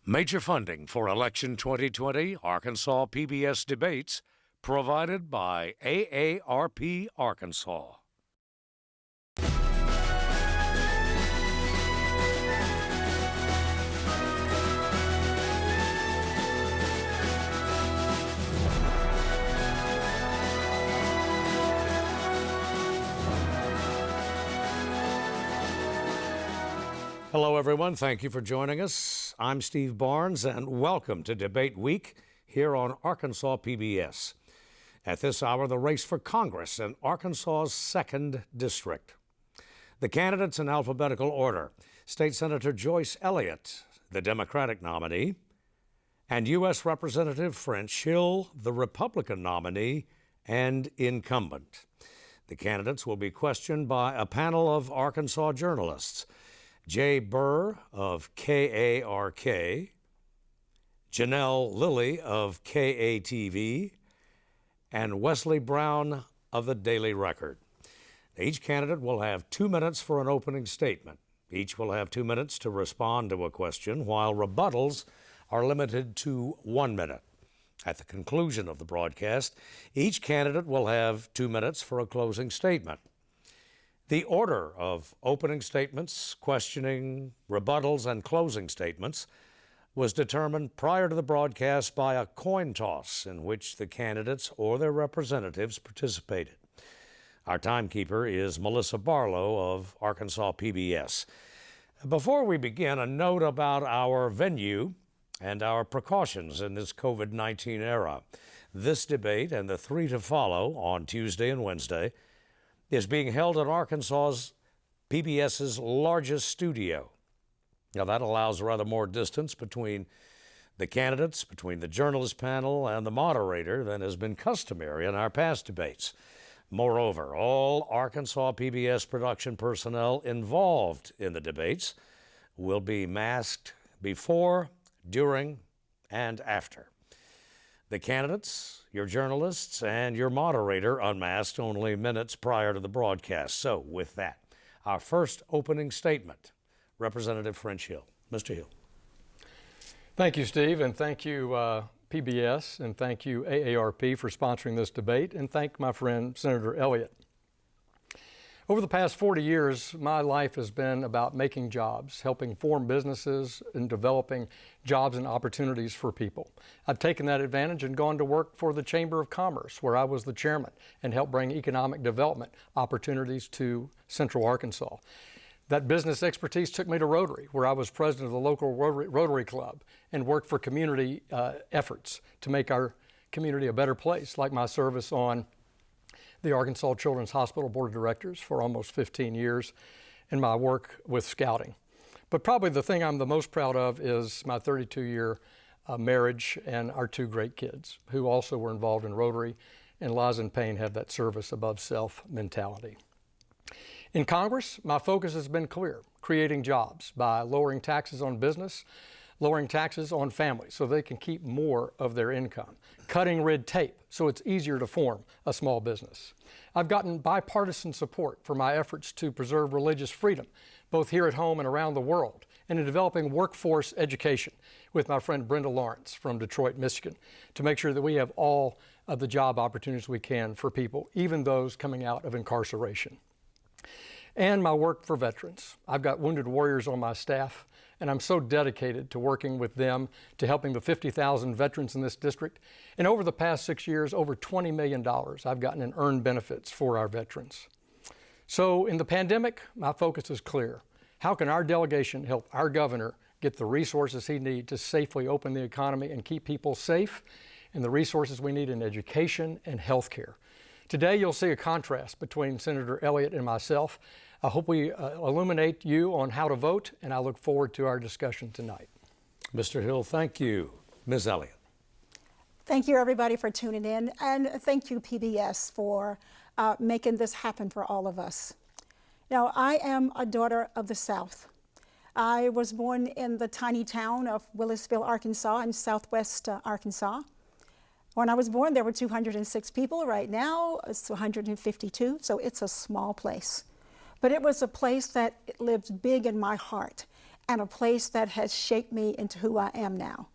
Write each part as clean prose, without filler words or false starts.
Major funding for election 2020 Arkansas PBS Debates provided by AARP Arkansas. Hello, everyone. Thank you for joining us. I'm Steve Barnes, and welcome to Debate Week here on Arkansas PBS. At this hour, the race for Congress in Arkansas's 2nd District. The candidates in alphabetical order: State Senator Joyce Elliott, the Democratic nominee, and U.S. Representative French Hill, the Republican nominee and incumbent. The candidates will be questioned by a panel of Arkansas journalists: Jay Burr of KARK, Janelle Lilley of KATV, and Wesley Brown of the Daily Record. Each candidate will have 2 minutes for an opening statement. Each will have 2 minutes to respond to a question, while rebuttals are limited to 1 minute. At the conclusion of the broadcast, each candidate will have 2 minutes for a closing statement. The order of opening statements, questioning, rebuttals, and closing statements was determined prior to the broadcast by a coin toss in which the candidates or their representatives participated. Our timekeeper is Melissa Barlow of Arkansas PBS. Before we begin, a note about our venue and our precautions in this COVID-19 era. This debate and the 3 to follow on Tuesday and Wednesday is being held at Arkansas's PBS's largest studio. Now, that allows rather more distance between the candidates, between the journalist panel and the moderator than has been customary in our past debates. Moreover, all Arkansas PBS production personnel involved in the debates will be masked before, during, and after. The candidates, your journalists, and your moderator unmasked only minutes prior to the broadcast. So with that, our first opening statement, Representative French Hill. Mr. Hill. Thank you, Steve, and thank you, PBS, and thank you, AARP, for sponsoring this debate, and thank my friend, Senator Elliott. Over the past 40 years, my life has been about making jobs, helping form businesses, and developing jobs and opportunities for people. I've taken that advantage and gone to work for the Chamber of Commerce, where I was the chairman, and helped bring economic development opportunities to Central Arkansas. That business expertise took me to Rotary, where I was president of the local Rotary Club and worked for community efforts to make our community a better place, like my service on the Arkansas Children's Hospital Board of Directors for almost 15 years, and my work with scouting. But probably the thing I'm the most proud of is my 32-year marriage and our 2 great kids, who also were involved in Rotary, and Liza and Payne have that service above self mentality. In Congress, my focus has been clear: creating jobs by lowering taxes on business, lowering taxes on families so they can keep more of their income, cutting red tape so it's easier to form a small business. I've gotten bipartisan support for my efforts to preserve religious freedom, both here at home and around the world, and in developing workforce education with my friend Brenda Lawrence from Detroit, Michigan, to make sure that we have all of the job opportunities we can for people, even those coming out of incarceration. And my work for veterans. I've got wounded warriors on my staff, and I'm so dedicated to working with them, to helping the 50,000 veterans in this district. And over the past 6 years, over $20 million I've gotten in earned benefits for our veterans. So in the pandemic, my focus is clear. How can our delegation help our governor get the resources he needs to safely open the economy and keep people safe, and the resources we need in education and health care? Today, you'll see a contrast between Senator Elliott and myself. I hope we illuminate you on how to vote, and I look forward to our discussion tonight. Mr. Hill, thank you. Ms. Elliott. Thank you, everybody, for tuning in, and thank you, PBS, for making this happen for all of us. Now, I am a daughter of the South. I was born in the tiny town of Willisville, Arkansas, in southwest Arkansas. When I was born, there were 206 people. Right now, it's 152, so it's a small place. But it was a place that lived big in my heart. and a place that has shaped me into who I am now.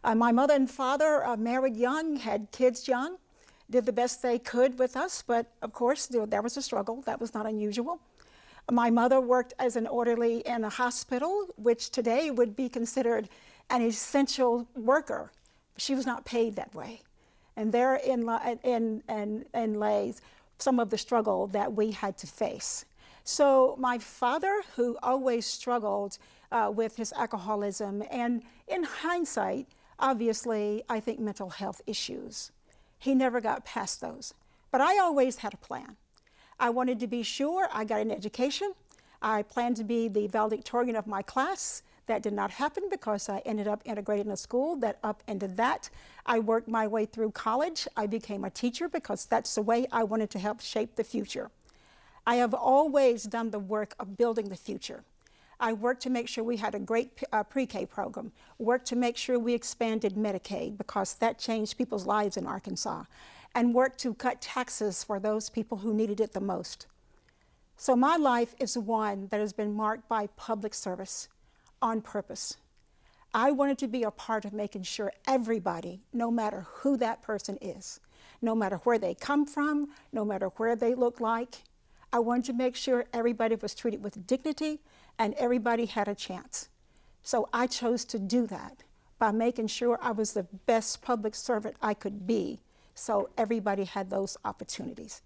My mother and father married young, had kids young, did the best they could with us, but of course there was a struggle. That was not unusual. My mother worked as an orderly in a hospital, which today would be considered an essential worker. She was not paid that way. And therein lays some of the struggle that we had to face. So my father, who always struggled with his alcoholism, and in hindsight, obviously, I think mental health issues. He never got past those. But I always had a plan. I wanted to be sure I got an education. I planned to be the valedictorian of my class. That did not happen because I ended up integrated in a school that up into that. I worked my way through college. I became a teacher because that's the way I wanted to help shape the future. I have always done the work of building the future. I worked to make sure we had a great pre-K program, worked to make sure we expanded Medicaid because that changed people's lives in Arkansas, and worked to cut taxes for those people who needed it the most. So my life is one that has been marked by public service on purpose. I wanted to be a part of making sure everybody, no matter who that person is, no matter where they come from, no matter where they look like, I wanted to make sure everybody was treated with dignity and everybody had a chance. So I chose to do that by making sure I was the best public servant I could be, so everybody had those opportunities.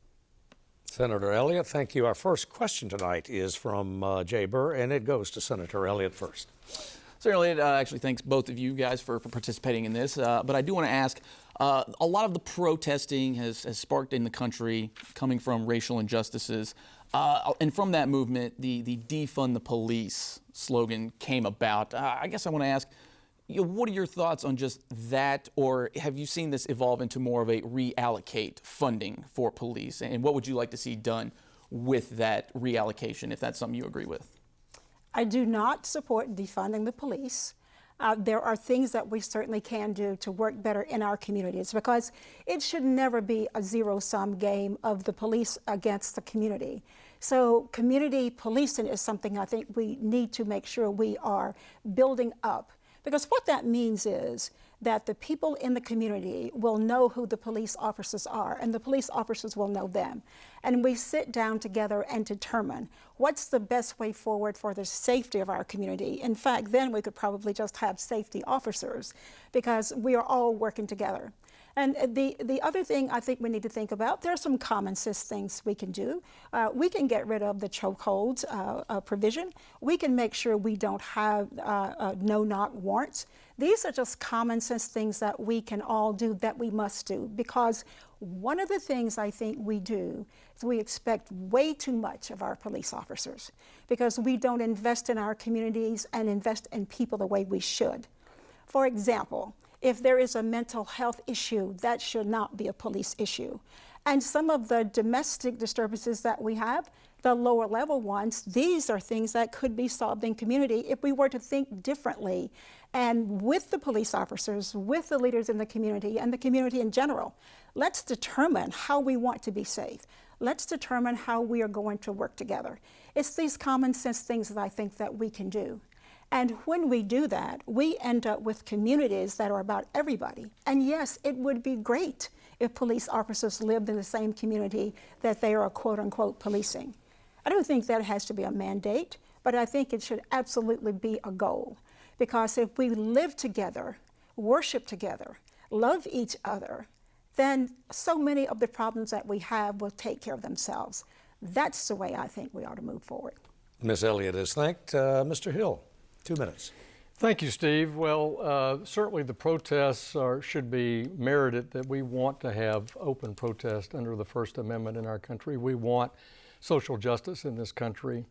Senator Elliott, thank you. Our first question tonight is from Jay Burr, and it goes to Senator Elliott first. Senator Elliott actually thanks both of you guys for participating in this, but I do want to ask, a lot of the protesting has sparked in the country coming from racial injustices, and from that movement, the defund the police slogan came about. I guess I want to ask, what are your thoughts on just that, or have you seen this evolve into more of a reallocate funding for police? And what would you like to see done with that reallocation, if that's something you agree with? I do not support defunding the police. There are things that we certainly can do to work better in our communities, because it should never be a zero-sum game of the police against the community. So community policing is something I think we need to make sure we are building up. Because what that means is that the people in the community will know who the police officers are, and the police officers will know them. And we sit down together and determine what's the best way forward for the safety of our community. In fact, then we could probably just have safety officers, because we are all working together. And the other thing I think we need to think about, there are some common sense things we can do. We can get rid of the chokeholds provision. We can make sure we don't have no-knock warrants. These are just common sense things that we can all do, that we must do, because one of the things I think we do is we expect way too much of our police officers, because we don't invest in our communities and invest in people the way we should. For example, if there is a mental health issue, that should not be a police issue. And some of the domestic disturbances that we have, the lower level ones, these are things that could be solved in community if we were to think differently, and with the police officers, with the leaders in the community and the community in general. Let's determine how we want to be safe. Let's determine how we are going to work together. It's these common sense things that I think that we can do. And when we do that, we end up with communities that are about everybody. And yes, it would be great if police officers lived in the same community that they are quote unquote policing. I don't think that has to be a mandate, but I think it should absolutely be a goal. Because if we live together, worship together, love each other, then so many of the problems that we have will take care of themselves. That's the way I think we ought to move forward. Ms. Elliott is thanked. Mr. Hill, 2 minutes. Thank you, Steve. Well, certainly the protests should be merited, that we want to have open protest under the First Amendment in our country. We want social justice in this country.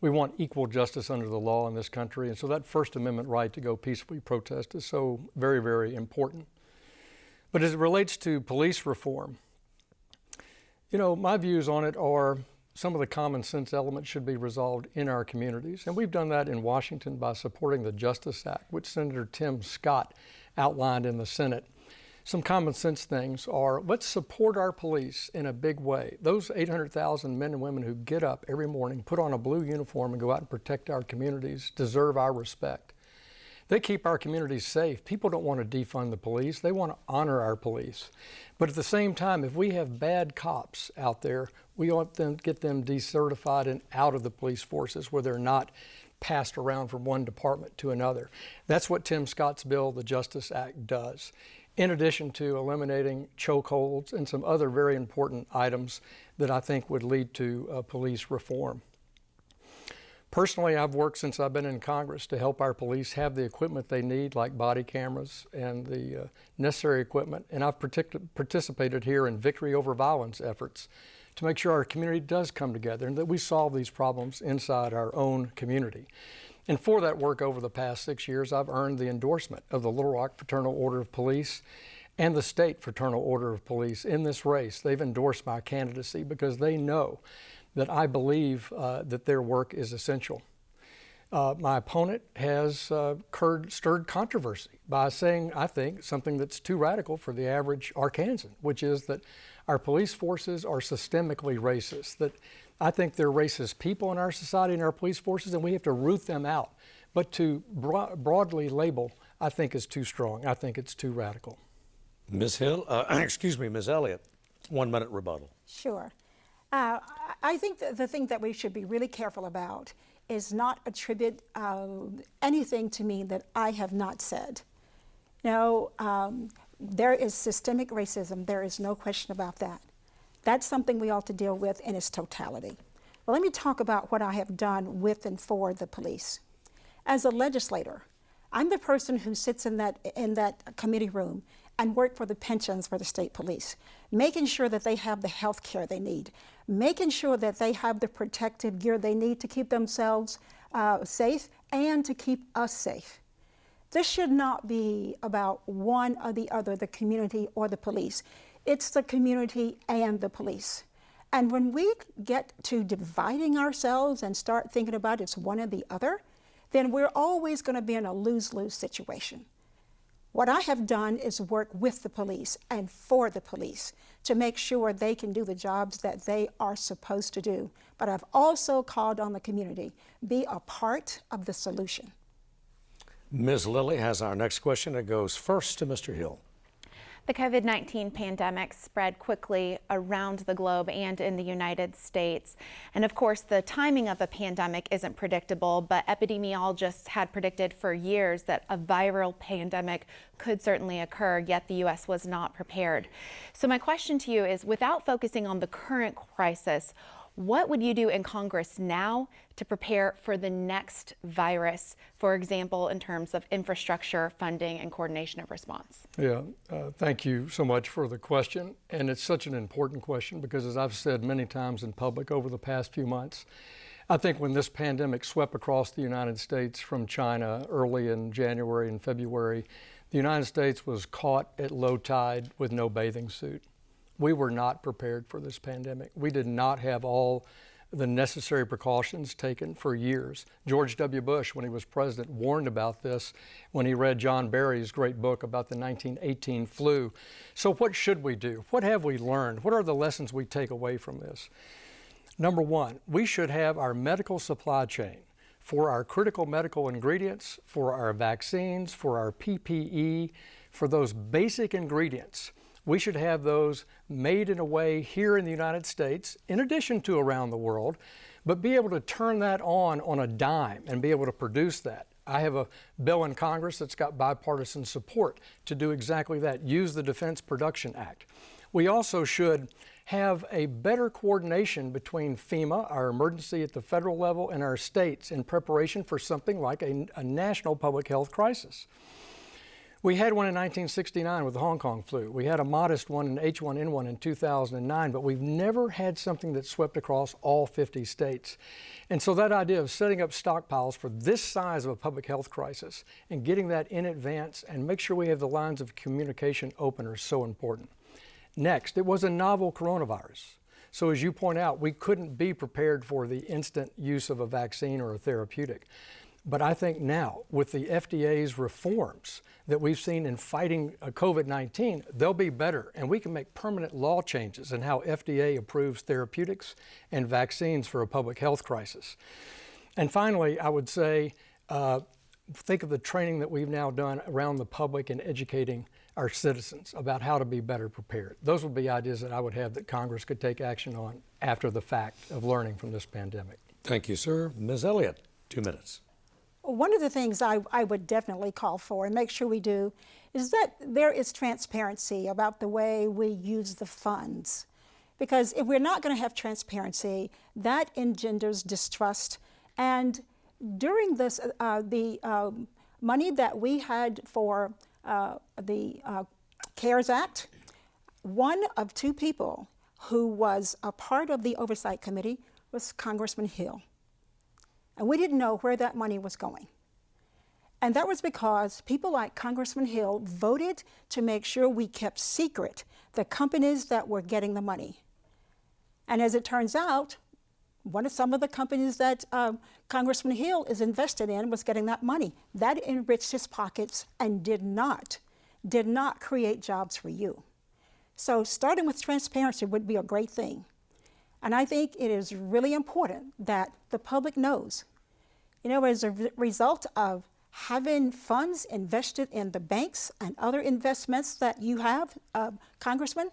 We want equal justice under the law in this country. And so that First Amendment right to go peacefully protest is so very, very important. But as it relates to police reform, you know, my views on it are some of the common sense elements should be resolved in our communities. And we've done that in Washington by supporting the Justice Act, which Senator Tim Scott outlined in the Senate. some common sense things are, let's support our police in a big way. Those 800,000 men and women who get up every morning, put on a blue uniform and go out and protect our communities deserve our respect. They keep our communities safe. People don't want to defund the police. They want to honor our police. But at the same time, if we have bad cops out there, we want to get them decertified and out of the police forces where they're not passed around from one department to another. That's what Tim Scott's bill, the Justice Act, does. In addition to eliminating chokeholds and some other very important items that I think would lead to police reform. Personally, I've worked since I've been in Congress to help our police have the equipment they need, like body cameras and the necessary equipment, and I've participated here in victory over violence efforts to make sure our community does come together and that we solve these problems inside our own community. And for that work over the past 6 years, I've earned the endorsement of the Little Rock Fraternal Order of Police and the State Fraternal Order of Police in this race. They've endorsed my candidacy because they know that I believe that their work is essential. My opponent has stirred controversy by saying, I think, something that's too radical for the average Arkansan, which is that our police forces are systemically racist, that I think they're racist people in our society and our police forces, and we have to root them out. But to broadly label, I think, is too strong. I think it's too radical. Ms. Elliott, 1 minute rebuttal. Sure. I think the thing that we should be really careful about is not attribute anything to me that I have not said. No, there is systemic racism. There is no question about that. That's something we ought to deal with in its totality. Well, let me talk about what I have done with and for the police. As a legislator, I'm the person who sits in that committee room and work for the pensions for the state police, making sure that they have the health care they need, making sure that they have the protective gear they need to keep themselves safe and to keep us safe. This should not be about one or the other, the community or the police. It's the community and the police. And when we get to dividing ourselves and start thinking about it's one or the other, then we're always going to be in a lose-lose situation. What I have done is work with the police and for the police to make sure they can do the jobs that they are supposed to do. But I've also called on the community, be a part of the solution. Ms. Lilley has our next question. It goes first to Mr. Hill. The COVID-19 pandemic spread quickly around the globe and in the United States. And of course, the timing of a pandemic isn't predictable, but epidemiologists had predicted for years that a viral pandemic could certainly occur, yet the U.S. was not prepared. So my question to you is, without focusing on the current crisis, what would you do in Congress now to prepare for the next virus, for example, in terms of infrastructure, funding, and coordination of response? Yeah, thank you so much for the question. And it's such an important question because, as I've said many times in public over the past few months, I think when this pandemic swept across the United States from China early in January and February, the United States was caught at low tide with no bathing suit. We were not prepared for this pandemic. We did not have all the necessary precautions taken for years. George W. Bush, when he was president, warned about this when he read John Barry's great book about the 1918 flu. So what should we do? What have we learned? What are the lessons we take away from this? Number one, we should have our medical supply chain for our critical medical ingredients, for our vaccines, for our PPE, for those basic ingredients. We should have those made in a way here in the United States, in addition to around the world, but be able to turn that on a dime and be able to produce that. I have a bill in Congress that's got bipartisan support to do exactly that, use the Defense Production Act. We also should have a better coordination between FEMA, our emergency at the federal level, and our states in preparation for something like a national public health crisis. We had one in 1969 with the Hong Kong flu. We had a modest one in H1N1 in 2009, but we've never had something that swept across all 50 states. And so that idea of setting up stockpiles for this size of a public health crisis and getting that in advance and make sure we have the lines of communication open are so important. Next, it was a novel coronavirus. So as you point out, we couldn't be prepared for the instant use of a vaccine or a therapeutic. But I think now, with the FDA's reforms that we've seen in fighting COVID-19, they'll be better, and we can make permanent law changes in how FDA approves therapeutics and vaccines for a public health crisis. And finally, I would say, think of the training that we've now done around the public and educating our citizens about how to be better prepared. Those would be ideas that I would have that Congress could take action on after the fact of learning from this pandemic. Thank you, sir. Ms. Elliott, 2 minutes. One of the things I would definitely call for and make sure we do is that there is transparency about the way we use the funds. Because if we're not going to have transparency, that engenders distrust. And during this, the money that we had for the CARES Act, one of 2 people who was a part of the Oversight Committee was Congressman Hill. And we didn't know where that money was going. And that was because people like Congressman Hill voted to make sure we kept secret the companies that were getting the money. And as it turns out, some of the companies that Congressman Hill is invested in was getting that money. That enriched his pockets and did not create jobs for you. So starting with transparency would be a great thing. And I think it is really important that the public knows, as a result of having funds invested in the banks and other investments that you have, Congressman,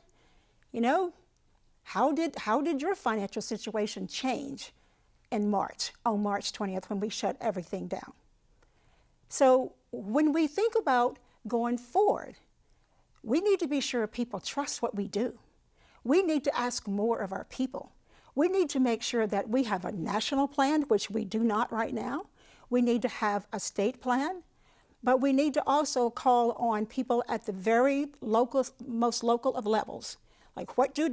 how did your financial situation change on March 20th when we shut everything down? So when we think about going forward, we need to be sure people trust what we do. We need to ask more of our people. We need to make sure that we have a national plan, which we do not right now. We need to have a state plan, but we need to also call on people at the very most local of levels. Like what do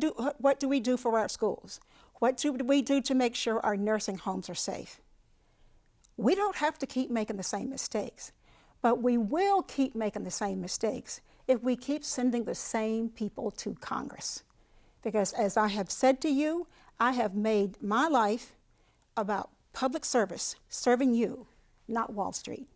we do for our schools? What do we do to make sure our nursing homes are safe? We don't have to keep making the same mistakes, but we will keep making the same mistakes if we keep sending the same people to Congress. Because as I have said to you, I have made my life about public service, serving you, not Wall Street.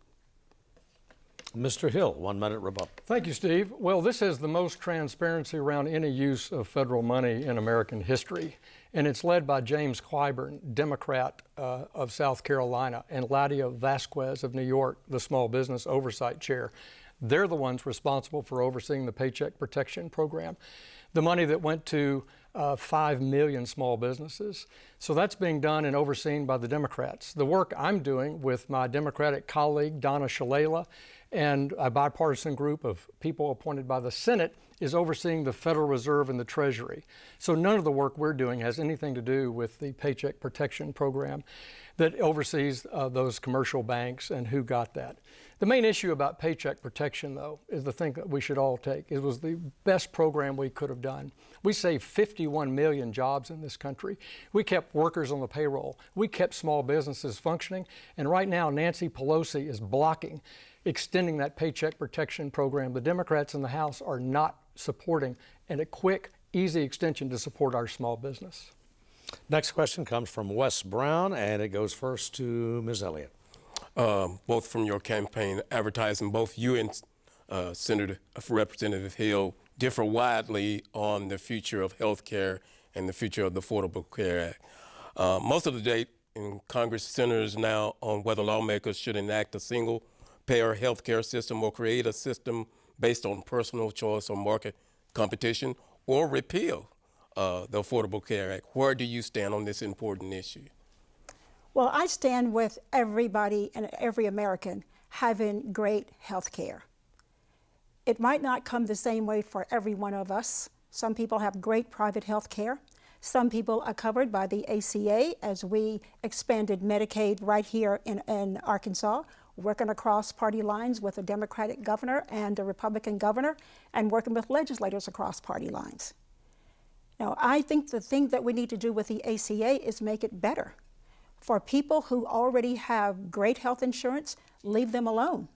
Mr. Hill, 1 minute rebuttal. Thank you, Steve. Well, this has the most transparency around any use of federal money in American history, and it's led by James Clyburn, Democrat of South Carolina, and Ladia Vasquez of New York, the Small Business Oversight Chair. They're the ones responsible for overseeing the Paycheck Protection Program, the money that went to 5 million small businesses. So that's being done and overseen by the Democrats. The work I'm doing with my Democratic colleague, Donna Shalala, and a bipartisan group of people appointed by the Senate is overseeing the Federal Reserve and the Treasury. So none of the work we're doing has anything to do with the Paycheck Protection Program that oversees those commercial banks and who got that. The main issue about Paycheck Protection, though, is the thing that we should all take. It was the best program we could have done. We saved 51 million jobs in this country. We kept workers on the payroll. We kept small businesses functioning. And right now, Nancy Pelosi is blocking extending that Paycheck Protection Program. The Democrats in the House are not supporting a quick, easy extension to support our small business. Next question comes from Wes Brown, and it goes first to Ms. Elliott. Both from your campaign advertising, both you and Representative Hill differ widely on the future of health care and the future of the Affordable Care Act. Most of the debate in Congress centers now on whether lawmakers should enact a single-payer health care system or create a system based on personal choice or market competition, or repeal the Affordable Care Act. Where do you stand on this important issue? Well, I stand with everybody and every American having great health care. It might not come the same way for every one of us. Some people have great private health care. Some people are covered by the ACA as we expanded Medicaid right here in Arkansas, working across party lines with a Democratic governor and a Republican governor, and working with legislators across party lines. Now, I think the thing that we need to do with the ACA is make it better. For people who already have great health insurance, leave them alone.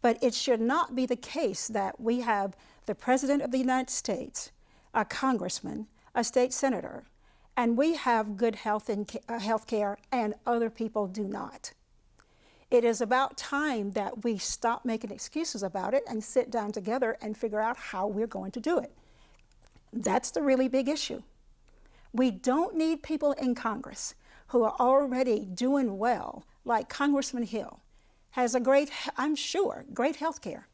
But it should not be the case that we have the President of the United States, a congressman, a state senator, and we have good health care and other people do not. It is about time that we stop making excuses about it and sit down together and figure out how we're going to do it. That's the really big issue. We don't need people in Congress who are already doing well, like Congressman Hill, has a great, I'm sure, great health care,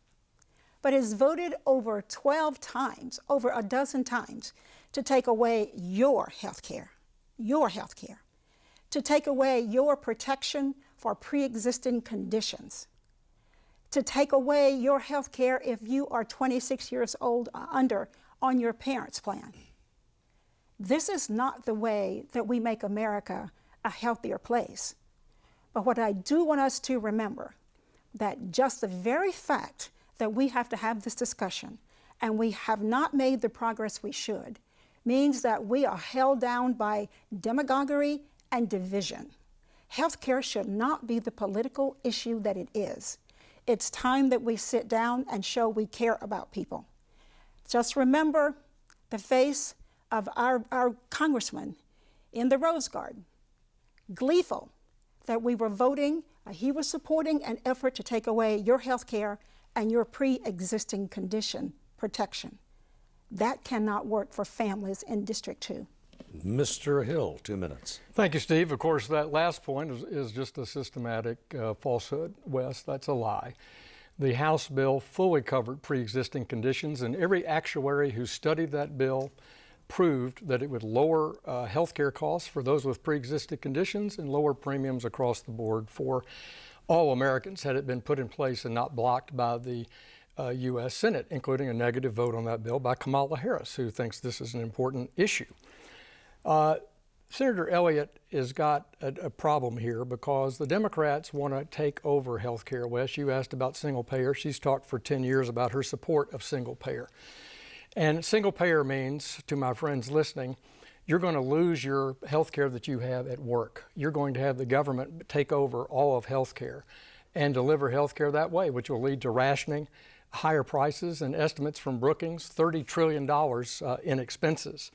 but is voted over 12 times, over a dozen times, to take away your health care, to take away your protection for pre-existing conditions, to take away your health care if you are 26 years old or under on your parents' plan. This is not the way that we make America a healthier place. But what I do want us to remember, that just the very fact that we have to have this discussion and we have not made the progress we should, means that we are held down by demagoguery and division. Healthcare should not be the political issue that it is. It's time that we sit down and show we care about people. Just remember the face of our congressman in the Rose Garden, gleeful that we were voting, he was supporting an effort to take away your health care and your pre-existing condition protection. That cannot work for families in District 2. Mr. Hill, 2 minutes. Thank you, Steve. Of course, that last point is just a systematic falsehood, Wes. That's a lie. The House bill fully covered pre-existing conditions, and every actuary who studied that bill proved that it would lower health care costs for those with pre-existing conditions and lower premiums across the board for all Americans had it been put in place and not blocked by the U.S. Senate, including a negative vote on that bill by Kamala Harris, who thinks this is an important issue. Senator Elliott has got a problem here because the Democrats want to take over health care. Wes, you asked about single payer. She's talked for 10 years about her support of single payer. And single payer means, to my friends listening, you're going to lose your health care that you have at work. You're going to have the government take over all of health care and deliver health care that way, which will lead to rationing, higher prices, and estimates from Brookings, $30 trillion in expenses.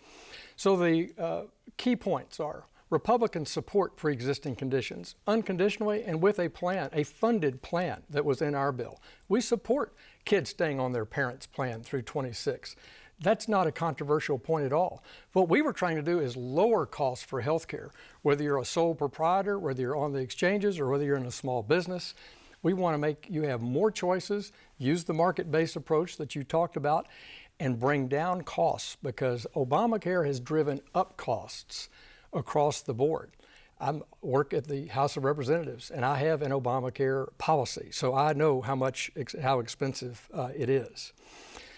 So the key points are Republicans support pre-existing conditions unconditionally and with a plan, a funded plan that was in our bill. We support kids staying on their parents' plan through 26. That's not a controversial point at all. What we were trying to do is lower costs for health care, whether you're a sole proprietor, whether you're on the exchanges, or whether you're in a small business. We want to make you have more choices, use the market-based approach that you talked about, and bring down costs, because Obamacare has driven up costs across the board. I work at the House of Representatives, and I have an Obamacare policy, so I know how expensive it is.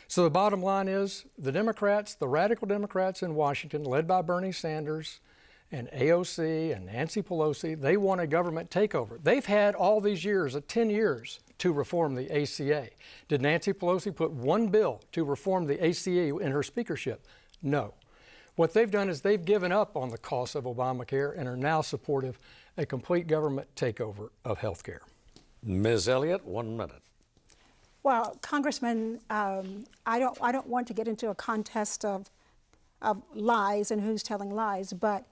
So the bottom line is the Democrats, the radical Democrats in Washington, led by Bernie Sanders and AOC and Nancy Pelosi, they want a government takeover. They've had all these years, 10 years, to reform the ACA. Did Nancy Pelosi put one bill to reform the ACA in her speakership? No. What they've done is they've given up on the cost of Obamacare and are now supportive of a complete government takeover of health care. Ms. Elliott, 1 minute. Well, Congressman, I don't want to get into a contest of lies and who's telling lies, but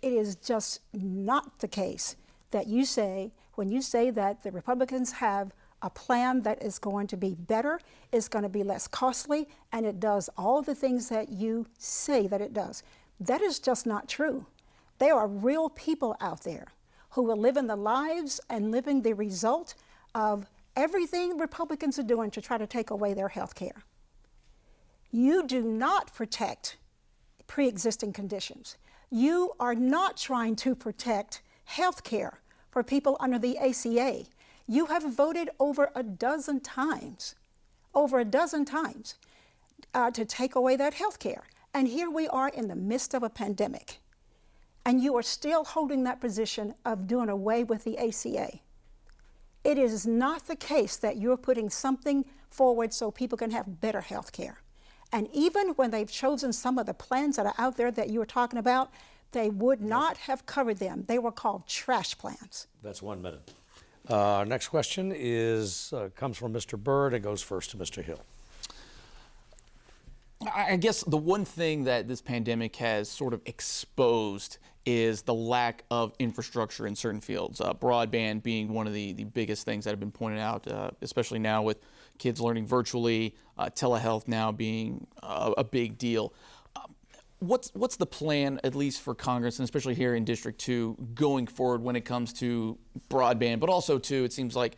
it is just not the case that you say, when you say that the Republicans have a plan that is going to be better, is going to be less costly, and it does all the things that you say that it does. That is just not true. There are real people out there who are living the lives and living the result of everything Republicans are doing to try to take away their health care. You do not protect pre-existing conditions. You are not trying to protect health care for people under the ACA. You have voted over a dozen times to take away that health care. And here we are in the midst of a pandemic. And you are still holding that position of doing away with the ACA. It is not the case that you're putting something forward so people can have better health care. And even when they've chosen some of the plans that are out there that you were talking about, they would not have covered them. They were called trash plans. That's 1 minute. Next question comes from Mr. Byrd and goes first to Mr. Hill. I guess the one thing that this pandemic has sort of exposed is the lack of infrastructure in certain fields, broadband being one of the biggest things that have been pointed out, especially now with kids learning virtually, telehealth now being a big deal. What's the plan, at least for Congress, and especially here in District 2, going forward when it comes to broadband, but also, too, it seems like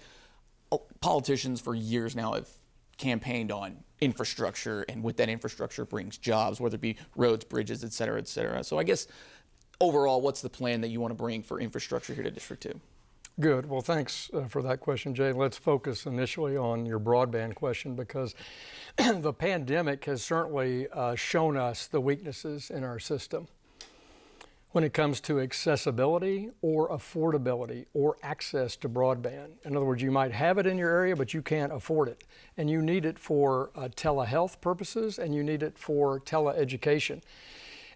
politicians for years now have campaigned on infrastructure, and with that infrastructure brings jobs, whether it be roads, bridges, et cetera, et cetera. So I guess overall, what's the plan that you want to bring for infrastructure here to District 2? Good. Well, thanks for that question, Jay. Let's focus initially on your broadband question, because the pandemic has certainly shown us the weaknesses in our system when it comes to accessibility or affordability or access to broadband. In other words, you might have it in your area, but you can't afford it. And you need it for telehealth purposes, and you need it for teleeducation.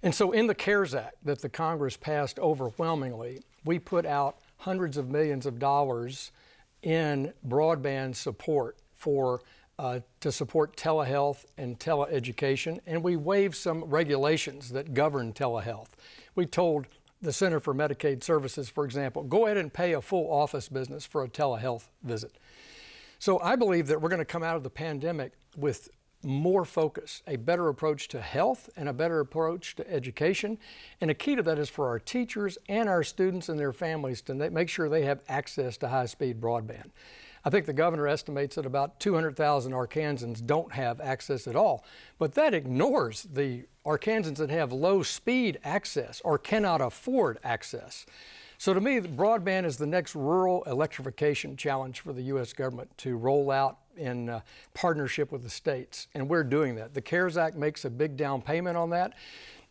And so in the CARES Act that the Congress passed overwhelmingly, we put out hundreds of millions of dollars in broadband support to support telehealth and teleeducation, and we waived some regulations that govern telehealth. We told the Center for Medicaid Services, for example, go ahead and pay a full office business for a telehealth visit. So I believe that we're going to come out of the pandemic with more focus, a better approach to health and a better approach to education. And a key to that is for our teachers and our students and their families to make sure they have access to high-speed broadband. I think the governor estimates that about 200,000 Arkansans don't have access at all, but that ignores the Arkansans that have low-speed access or cannot afford access. So to me, broadband is the next rural electrification challenge for the U.S. government to roll out in partnership with the states, and we're doing that. The CARES Act makes a big down payment on that,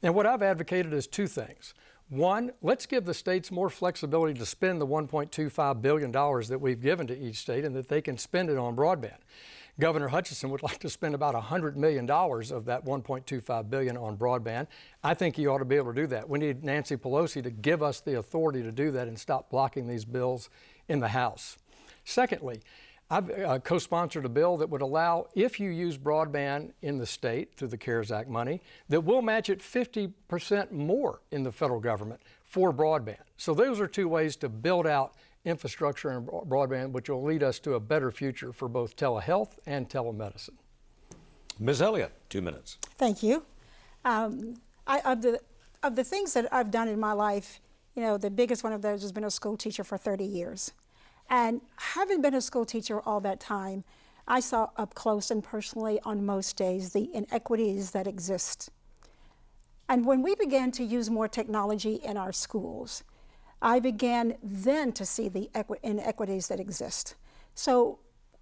and what I've advocated is two things. One, let's give the states more flexibility to spend the $1.25 billion that we've given to each state, and that they can spend it on broadband. Governor Hutchinson would like to spend about $100 million of that $1.25 billion on broadband. I think he ought to be able to do that. We need Nancy Pelosi to give us the authority to do that and stop blocking these bills in the House. Secondly, I've co-sponsored a bill that would allow, if you use broadband in the state through the CARES Act money, that we'll match it 50% more in the federal government for broadband. So those are two ways to build out infrastructure and broadband, which will lead us to a better future for both telehealth and telemedicine. Ms. Elliott, 2 minutes. Thank you. Of the things that I've done in my life, the biggest one of those has been a school teacher for 30 years. And having been a school teacher all that time, I saw up close and personally on most days the inequities that exist. And when we began to use more technology in our schools, I began then to see the inequities that exist. So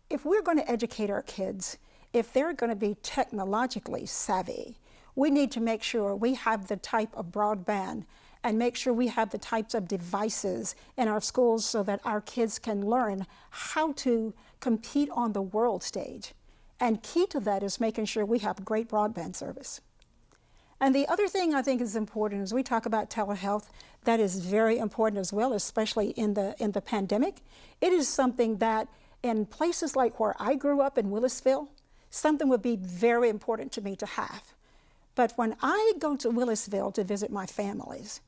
if we're going to educate our kids, if they're going to be technologically savvy, we need to make sure we have the type of broadband and make sure we have the types of devices in our schools so that our kids can learn how to compete on the world stage. And key to that is making sure we have great broadband service. And the other thing I think is important is we talk about telehealth. That is very important as well, especially in the pandemic. It is something that in places like where I grew up in Willisville, something would be very important to me to have. But when I go to Willisville to visit my families,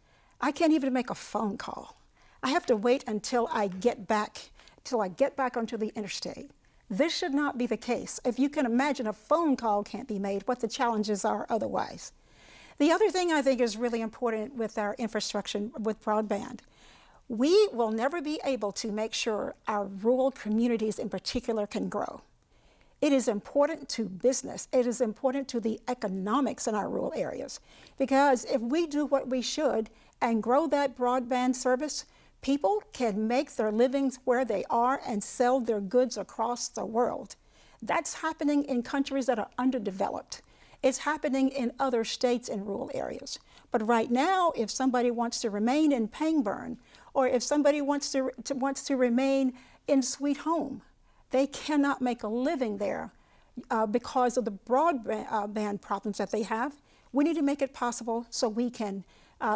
I can't even make a phone call. I have to wait until I get back onto the interstate. This should not be the case. If you can imagine a phone call can't be made, what the challenges are otherwise. The other thing I think is really important with our infrastructure with broadband, we will never be able to make sure our rural communities in particular can grow. It is important to business. It is important to the economics in our rural areas. Because if we do what we should and grow that broadband service, people can make their livings where they are and sell their goods across the world. That's happening in countries that are underdeveloped. It's happening in other states in rural areas. But right now, if somebody wants to remain in Pangburn, or if somebody wants to remain in Sweet Home, they cannot make a living there because of the broadband problems that they have. We need to make it possible so we can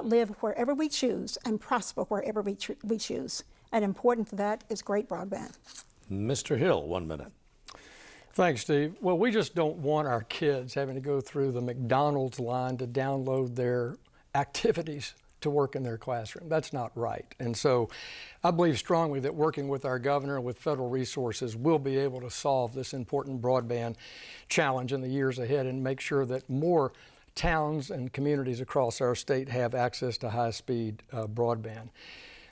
live wherever we choose and prosper wherever we choose. And important to that is great broadband. Mr. Hill, 1 minute. Thanks, Steve. Well, we just don't want our kids having to go through the McDonald's line to download their activities to work in their classroom. That's not right. And so I believe strongly that working with our governor, with federal resources, we'll be able to solve this important broadband challenge in the years ahead and make sure that more towns and communities across our state have access to high-speed broadband.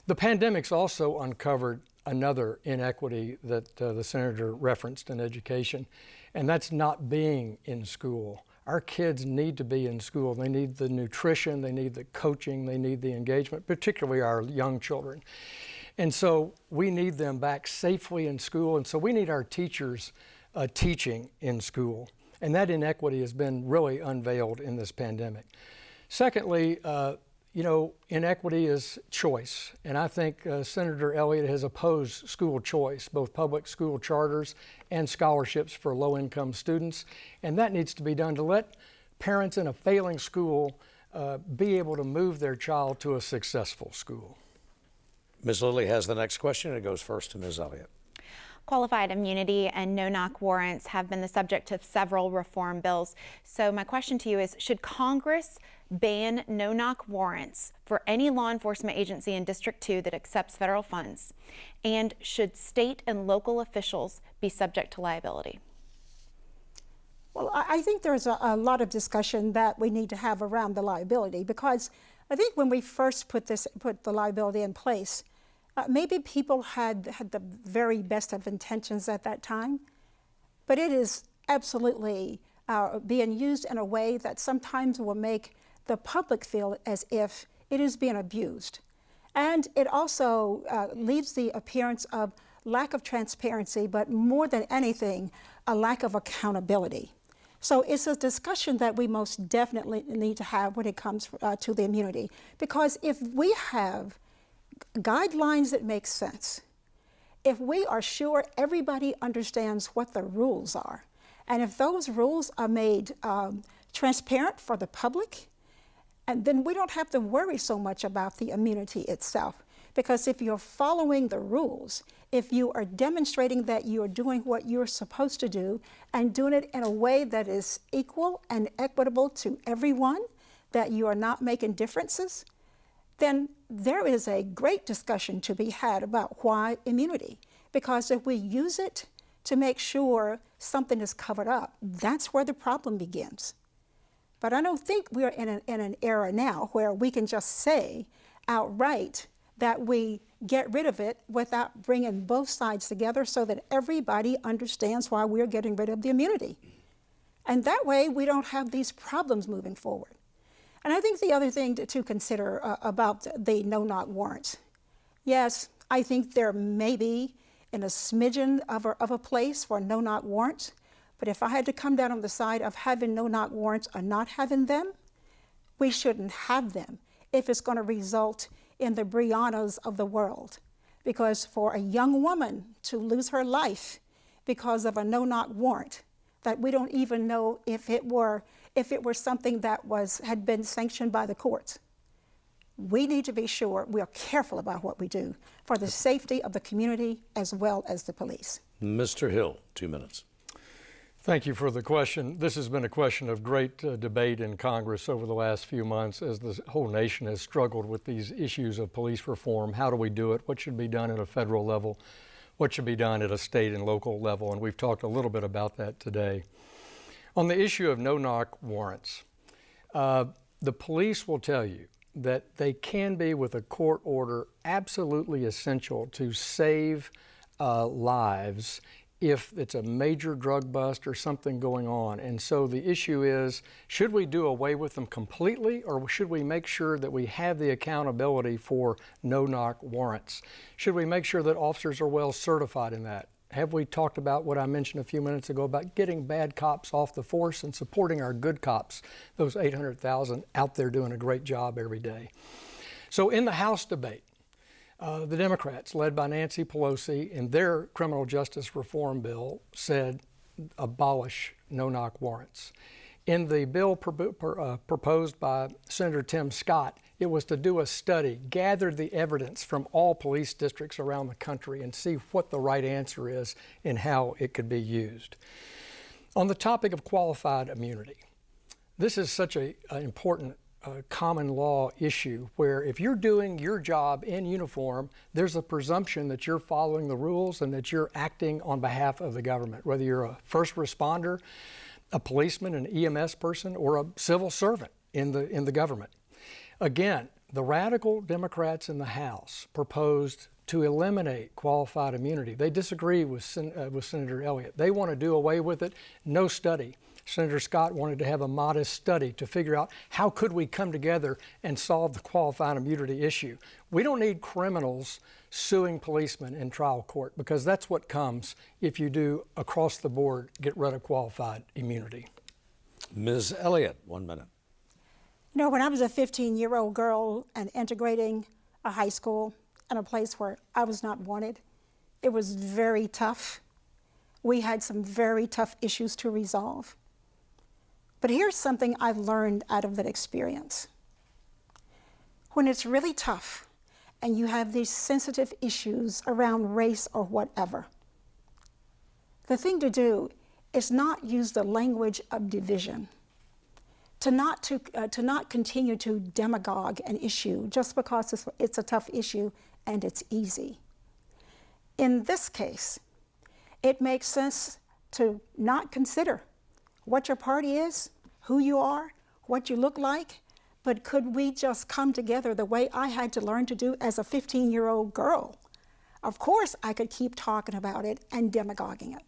The pandemic's also uncovered another inequity that the senator referenced in education, and that's not being in school. Our kids need to be in school. They need the nutrition, they need the coaching, they need the engagement, particularly our young children. And so we need them back safely in school, and so we need our teachers teaching in school. And that inequity has been really unveiled in this pandemic. Secondly, inequity is choice. And I think Senator Elliott has opposed school choice, both public school charters and scholarships for low-income students. And that needs to be done to let parents in a failing school be able to move their child to a successful school. Ms. Lilley has the next question. It goes first to Ms. Elliott. Qualified immunity and no-knock warrants have been the subject of several reform bills. So my question to you is, should Congress ban no-knock warrants for any law enforcement agency in District 2 that accepts federal funds? And should state and local officials be subject to liability? Well, I think there's a lot of discussion that we need to have around the liability, because I think when we first put the liability in place, maybe people had the very best of intentions at that time, but it is absolutely being used in a way that sometimes will make the public feel as if it is being abused. And it also leaves the appearance of lack of transparency, but more than anything, a lack of accountability. So it's a discussion that we most definitely need to have when it comes to the immunity, because if we have guidelines that make sense, if we are sure everybody understands what the rules are, and if those rules are made transparent for the public, and then we don't have to worry so much about the immunity itself. Because if you're following the rules, if you are demonstrating that you're doing what you're supposed to do and doing it in a way that is equal and equitable to everyone, that you are not making differences, then there is a great discussion to be had about why immunity. Because if we use it to make sure something is covered up, that's where the problem begins. But I don't think we're in an era now where we can just say outright that we get rid of it without bringing both sides together so that everybody understands why we're getting rid of the immunity. And that way we don't have these problems moving forward. And I think the other thing to consider about the no-knock warrants, yes, I think there may be in a smidgen of a place for no-knock warrants, but if I had to come down on the side of having no-knock warrants or not having them, we shouldn't have them if it's going to result in the Briannas of the world. Because for a young woman to lose her life because of a no-knock warrant, that we don't even know if it were something that had been sanctioned by the courts. We need to be sure we are careful about what we do for the safety of the community as well as the police. Mr. Hill, 2 minutes. Thank you for the question. This has been a question of great debate in Congress over the last few months as the whole nation has struggled with these issues of police reform. How do we do it? What should be done at a federal level? What should be done at a state and local level? And we've talked a little bit about that today. On the issue of no-knock warrants, the police will tell you that they can be, with a court order, absolutely essential to save lives if it's a major drug bust or something going on. And so the issue is, should we do away with them completely, or should we make sure that we have the accountability for no-knock warrants? Should we make sure that officers are well certified in that? Have we talked about what I mentioned a few minutes ago about getting bad cops off the force and supporting our good cops, those 800,000 out there doing a great job every day? So in the House debate, the Democrats, led by Nancy Pelosi, in their criminal justice reform bill said abolish no-knock warrants. In the bill proposed by Senator Tim Scott, it was to do a study, gather the evidence from all police districts around the country and see what the right answer is and how it could be used. On the topic of qualified immunity, this is such an important common law issue where if you're doing your job in uniform, there's a presumption that you're following the rules and that you're acting on behalf of the government, whether you're a first responder, a policeman, an EMS person, or a civil servant in the government. Again, the radical Democrats in the House proposed to eliminate qualified immunity. They disagree with Senator Elliott. They want to do away with it, no study. Senator Scott wanted to have a modest study to figure out how could we come together and solve the qualified immunity issue. We don't need criminals suing policemen in trial court, because that's what comes if you do across the board get rid of qualified immunity. Ms. Elliott, 1 minute. You know, when I was a 15-year-old girl and integrating a high school in a place where I was not wanted, it was very tough. We had some very tough issues to resolve. But here's something I've learned out of that experience. When it's really tough and you have these sensitive issues around race or whatever, the thing to do is not use the language of division, to not continue to demagogue an issue just because it's a tough issue and it's easy. In this case, it makes sense to not consider what your party is, who you are, what you look like, but could we just come together the way I had to learn to do as a 15-year-old girl? Of course, I could keep talking about it and demagoguing it,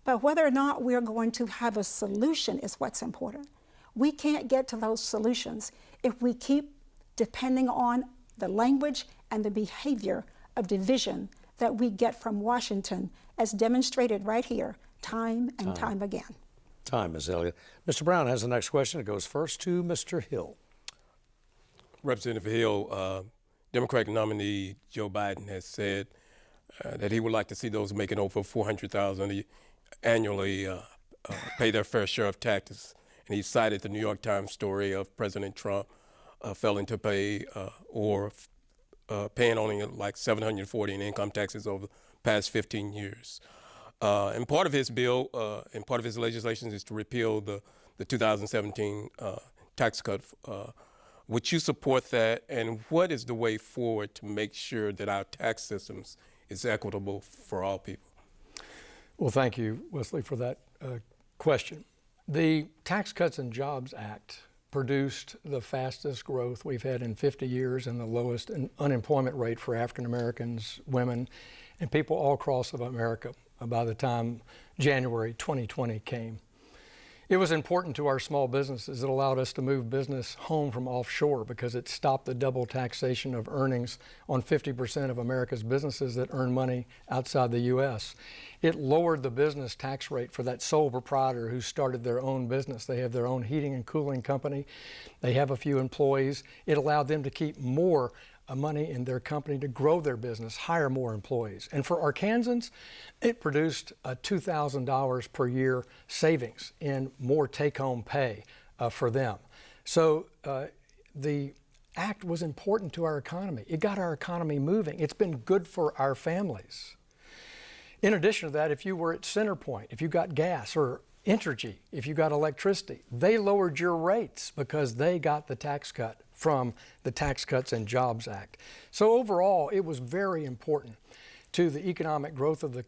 but whether or not we're going to have a solution is what's important. We can't get to those solutions if we keep depending on the language and the behavior of division that we get from Washington, as demonstrated right here, time and time again. Time, Ms. Elliott. Mr. Brown has the next question. It goes first to Mr. Hill. Representative Hill, Democratic nominee Joe Biden has said that he would like to see those making over $400,000 annually pay their fair share of taxes. And he cited the New York Times story of President Trump failing to pay or paying only like $740 in income taxes over the past 15 years. And part of his bill and part of his legislation is to repeal the 2017 tax cut. Would you support that? And what is the way forward to make sure that our tax systems is equitable for all people? Well, thank you, Wesley, for that question. The Tax Cuts and Jobs Act produced the fastest growth we've had in 50 years and the lowest unemployment rate for African Americans, women, and people all across America by the time January 2020 came. It was important to our small businesses. It allowed us to move business home from offshore because it stopped the double taxation of earnings on 50% of America's businesses that earn money outside the U.S. It lowered the business tax rate for that sole proprietor who started their own business. They have their own heating and cooling company. They have a few employees. It allowed them to keep more money in their company to grow their business, hire more employees. And for Arkansans, it produced a $2,000 per year savings in more take-home pay for them. So the act was important to our economy. It got our economy moving. It's been good for our families. In addition to that, if you were at Centerpoint, if you got gas or Entergy, if you got electricity, they lowered your rates because they got the tax cut from the Tax Cuts and Jobs Act. So overall, it was very important to the economic growth of the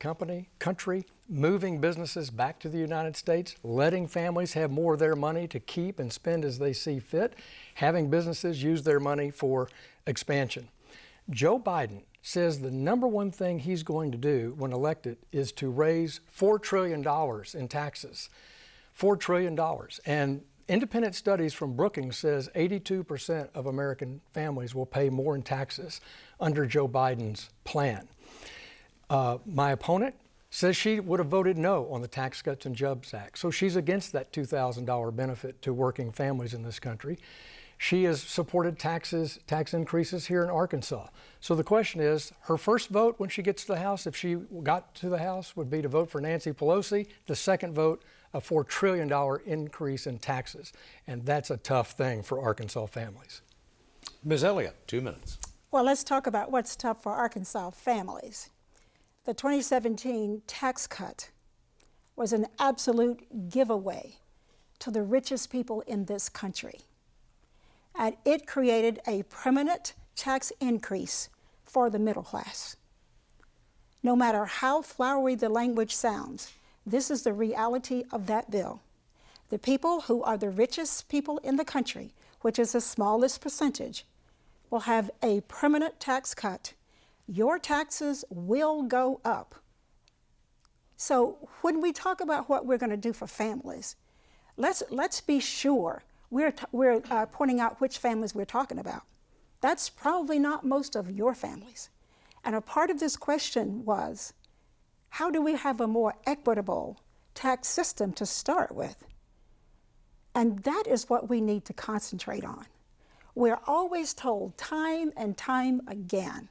country, moving businesses back to the United States, letting families have more of their money to keep and spend as they see fit, having businesses use their money for expansion. Joe Biden says the number one thing he's going to do when elected is to raise $4 trillion in taxes. $4 trillion. And independent studies from Brookings says 82% of American families will pay more in taxes under Joe Biden's plan. My opponent says she would have voted no on the Tax Cuts and Jobs Act. So she's against that $2,000 benefit to working families in this country. She has supported tax increases here in Arkansas. So the question is, her first vote when she gets to the House, if she got to the House, would be to vote for Nancy Pelosi. The second vote, a $4 trillion increase in taxes. And that's a tough thing for Arkansas families. Ms. Elliott, 2 minutes. Well, let's talk about what's tough for Arkansas families. The 2017 tax cut was an absolute giveaway to the richest people in this country. and it created a permanent tax increase for the middle class. No matter how flowery the language sounds, this is the reality of that bill. The people who are the richest people in the country, which is the smallest percentage, will have a permanent tax cut. Your taxes will go up. So when we talk about what we're going to do for families, let's be sure we're pointing out which families we're talking about. That's probably not most of your families. And a part of this question was, how do we have a more equitable tax system to start with? And that is what we need to concentrate on. We're always told time and time again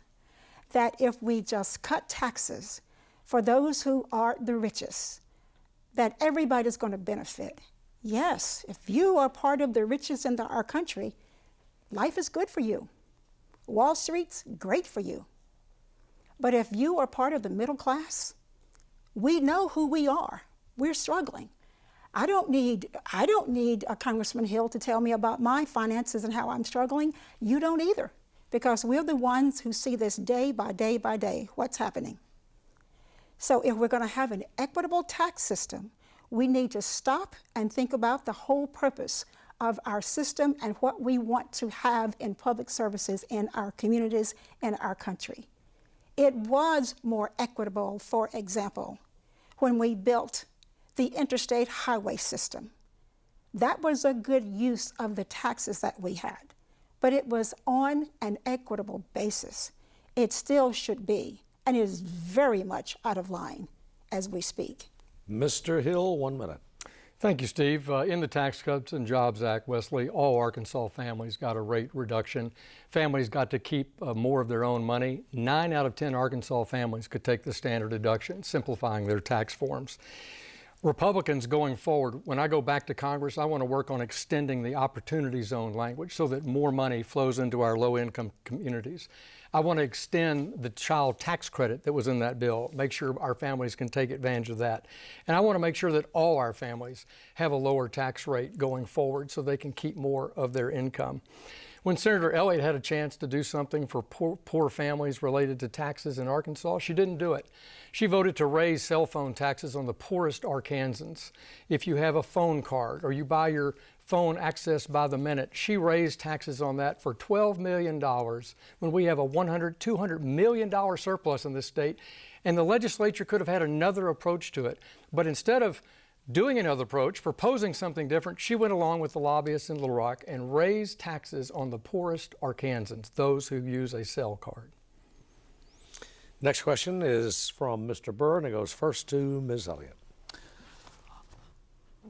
that if we just cut taxes for those who are the richest, that everybody's going to benefit. Yes, if you are part of the richest in our country, life is good for you. Wall Street's great for you. But if you are part of the middle class, we know who we are. We're struggling. I don't need a Congressman Hill to tell me about my finances and how I'm struggling. You don't either, because we're the ones who see this day by day by day, what's happening. So if we're going to have an equitable tax system, we need to stop and think about the whole purpose of our system and what we want to have in public services in our communities and our country. It was more equitable, for example, when we built the interstate highway system. That was a good use of the taxes that we had, but it was on an equitable basis. It still should be, and is very much out of line as we speak. Mr. Hill, 1 minute. Thank you, Steve. In the Tax Cuts and Jobs Act, Wesley, all Arkansas families got a rate reduction. Families got to keep more of their own money. 9 out of 10 Arkansas families could take the standard deduction, simplifying their tax forms. Republicans going forward, when I go back to Congress, I want to work on extending the opportunity zone language so that more money flows into our low-income communities. I want to extend the child tax credit that was in that bill, make sure our families can take advantage of that. And I want to make sure that all our families have a lower tax rate going forward so they can keep more of their income. When Senator Elliott had a chance to do something for poor families related to taxes in Arkansas, she didn't do it. She voted to raise cell phone taxes on the poorest Arkansans. If you have a phone card or you buy your phone access by the minute, she raised taxes on that for $12 million when we have a $200 million surplus in this state. And the legislature could have had another approach to it. But instead of doing another approach, proposing something different, she went along with the lobbyists in Little Rock and raised taxes on the poorest Arkansans, those who use a cell card. Next question is from Mr. Burr, and it goes first to Ms. Elliott.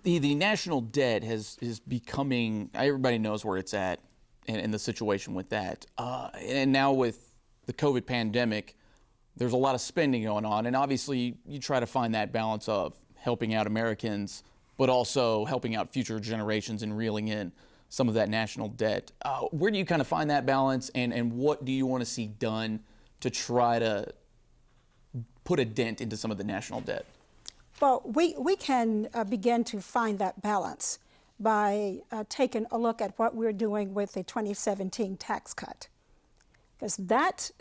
The national debt is becoming, everybody knows where it's at and the situation with that. And now with the COVID pandemic, there's a lot of spending going on. And obviously, you try to find that balance of helping out Americans, but also helping out future generations and reeling in some of that national debt. Where do you kind of find that balance, and what do you want to see done to try to put a dent into some of the national debt? Well, we can begin to find that balance by taking a look at what we're doing with the 2017 tax cut. Because that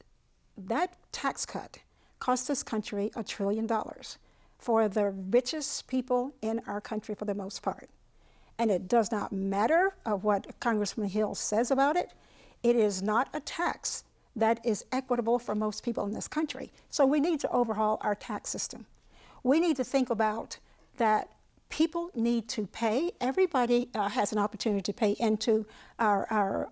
tax cut cost this country $1 trillion. For the richest people in our country for the most part. And it does not matter what Congressman Hill says about it. It is not a tax that is equitable for most people in this country. So we need to overhaul our tax system. We need to think about that people need to pay. Everybody has an opportunity to pay into our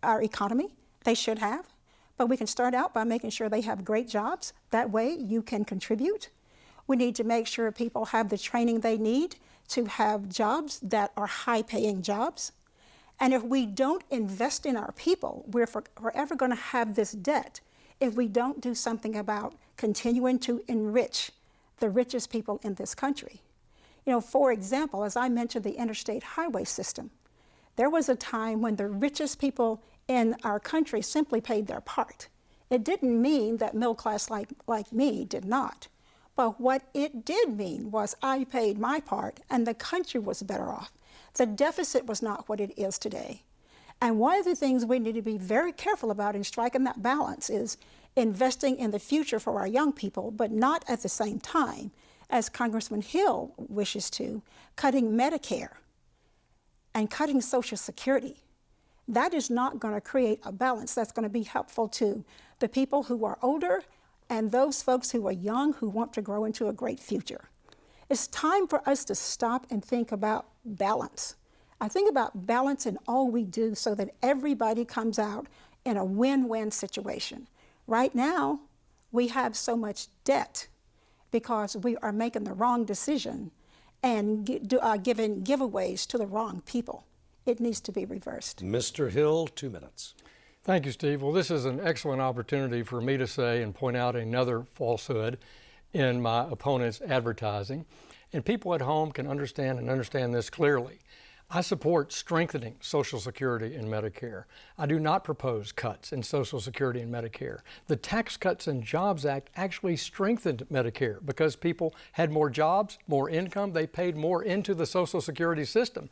economy. They should have. But we can start out by making sure they have great jobs. That way you can contribute. We need to make sure people have the training they need to have jobs that are high-paying jobs. And if we don't invest in our people, we're forever going to have this debt if we don't do something about continuing to enrich the richest people in this country. You know, for example, as I mentioned, the interstate highway system, there was a time when the richest people in our country simply paid their part. It didn't mean that middle class like me did not. But what it did mean was I paid my part and the country was better off. The deficit was not what it is today. And one of the things we need to be very careful about in striking that balance is investing in the future for our young people, but not at the same time, as Congressman Hill wishes to, cutting Medicare and cutting Social Security. That is not going to create a balance that's going to be helpful to the people who are older and those folks who are young who want to grow into a great future. It's time for us to stop and think about balance. I think about balance in all we do so that everybody comes out in a win-win situation. Right now, we have so much debt because we are making the wrong decision and giving giveaways to the wrong people. It needs to be reversed. Mr. Hill, 2 minutes. Thank you, Steve. Well, this is an excellent opportunity for me to say and point out another falsehood in my opponent's advertising. And people at home can understand this clearly. I support strengthening Social Security and Medicare. I do not propose cuts in Social Security and Medicare. The Tax Cuts and Jobs Act actually strengthened Medicare because people had more jobs, more income, they paid more into the Social Security system.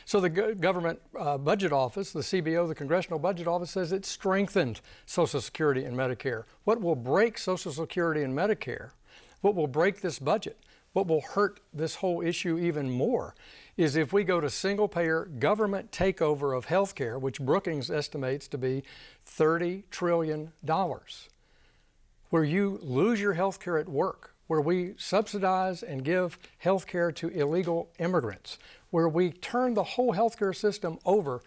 So the government budget office, the CBO, the Congressional Budget Office, says it strengthened Social Security and Medicare. What will break Social Security and Medicare, what will break this budget, what will hurt this whole issue even more is if we go to single-payer government takeover of health care, which Brookings estimates to be $30 trillion, where you lose your health care at work, where we subsidize and give health care to illegal immigrants, where we turn the whole health care system over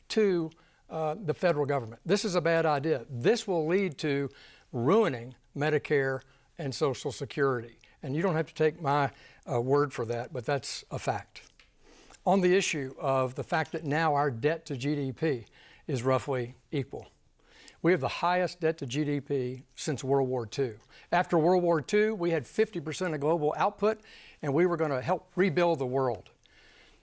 to the federal government. This is a bad idea. This will lead to ruining Medicare and Social Security. And you don't have to take my word for that, but that's a fact. On the issue of the fact that now our debt to GDP is roughly equal. We have the highest debt to GDP since World War II. After World War II, we had 50% of global output, and we were going to help rebuild the world.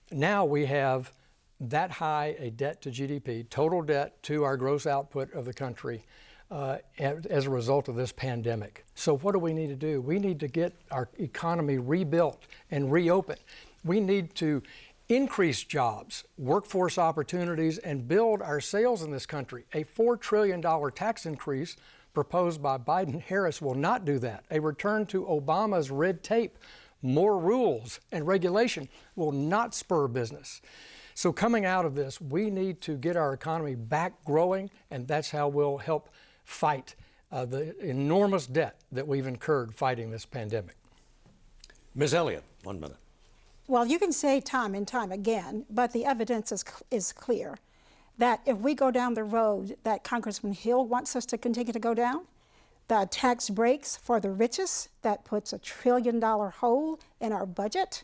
Now we have that high a debt to GDP, total debt to our gross output of the country, as a result of this pandemic. So what do we need to do? We need to get our economy rebuilt and reopened. We need to increase jobs, workforce opportunities, and build our sales in this country. A $4 trillion tax increase proposed by Biden-Harris will not do that. A return to Obama's red tape, more rules and regulation will not spur business. So coming out of this, we need to get our economy back growing, and that's how we'll help fight the enormous debt that we've incurred fighting this pandemic. Ms. Elliott, 1 minute. Well, you can say time and time again, but the evidence is clear that if we go down the road that Congressman Hill wants us to continue to go down, the tax breaks for the richest, that puts $1 trillion hole in our budget,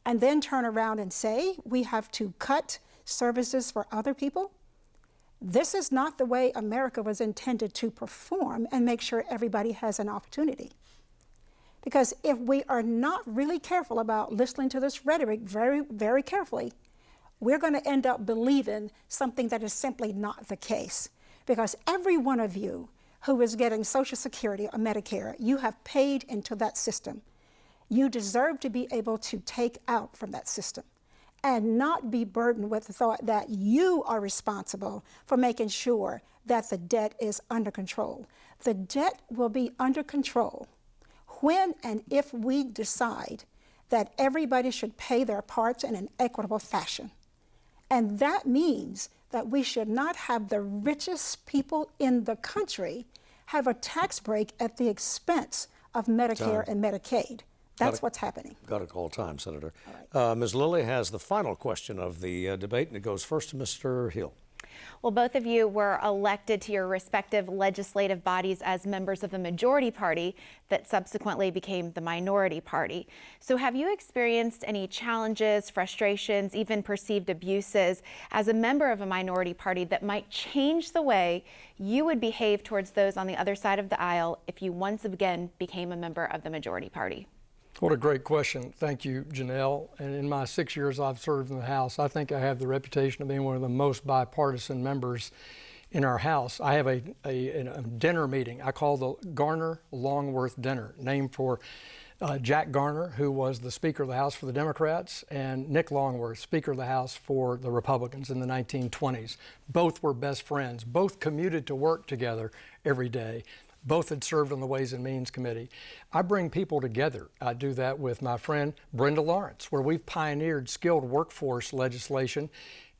and then turn around and say we have to cut services for other people. This is not the way America was intended to perform and make sure everybody has an opportunity. Because if we are not really careful about listening to this rhetoric very, very carefully, we're going to end up believing something that is simply not the case. Because every one of you who is getting Social Security or Medicare, you have paid into that system. You deserve to be able to take out from that system and not be burdened with the thought that you are responsible for making sure that the debt is under control. The debt will be under control when and if we decide that everybody should pay their parts in an equitable fashion. And that means that we should not have the richest people in the country have a tax break at the expense of Medicare and Medicaid. That's what's happening. Got to call time, Senator. All right. Ms. Lilley has the final question of the debate, and it goes first to Mr. Hill. Well, both of you were elected to your respective legislative bodies as members of the majority party that subsequently became the minority party. So have you experienced any challenges, frustrations, even perceived abuses as a member of a minority party that might change the way you would behave towards those on the other side of the aisle if you once again became a member of the majority party? What a great question. Thank you, Janelle. And in my 6 years I've served in the House, I think I have the reputation of being one of the most bipartisan members in our House. I have a dinner meeting I call the Garner-Longworth Dinner, named for Jack Garner, who was the Speaker of the House for the Democrats, and Nick Longworth, Speaker of the House for the Republicans in the 1920s. Both were best friends. Both commuted to work together every day. Both had served on the Ways and Means Committee. I bring people together. I do that with my friend Brenda Lawrence, where we've pioneered skilled workforce legislation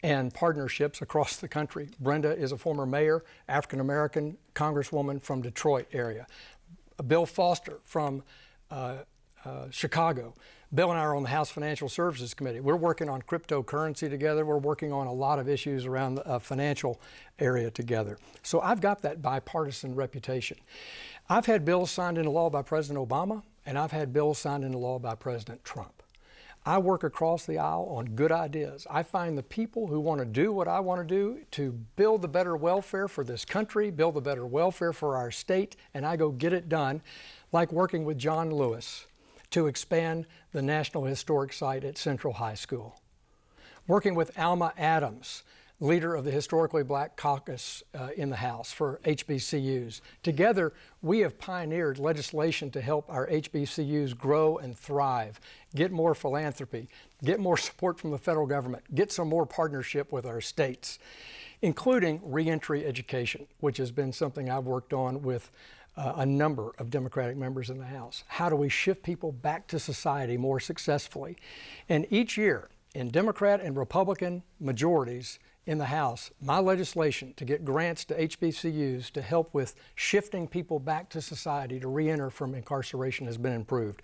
and partnerships across the country. Brenda is a former mayor, African-American congresswoman from Detroit area. Bill Foster from Chicago. Bill and I are on the House Financial Services Committee. We're working on cryptocurrency together. We're working on a lot of issues around the financial area together. So I've got that bipartisan reputation. I've had bills signed into law by President Obama, and I've had bills signed into law by President Trump. I work across the aisle on good ideas. I find the people who want to do what I want to do to build the better welfare for this country, build the better welfare for our state, and I go get it done, like working with John Lewis to expand the National Historic Site at Central High School. Working with Alma Adams, leader of the Historically Black Caucus in the House for HBCUs. Together, we have pioneered legislation to help our HBCUs grow and thrive, get more philanthropy, get more support from the federal government, get some more partnership with our states, including reentry education, which has been something I've worked on with a number of Democratic members in the House. How do we shift people back to society more successfully? And each year, in Democrat and Republican majorities in the House, my legislation to get grants to HBCUs to help with shifting people back to society to reenter from incarceration has been improved.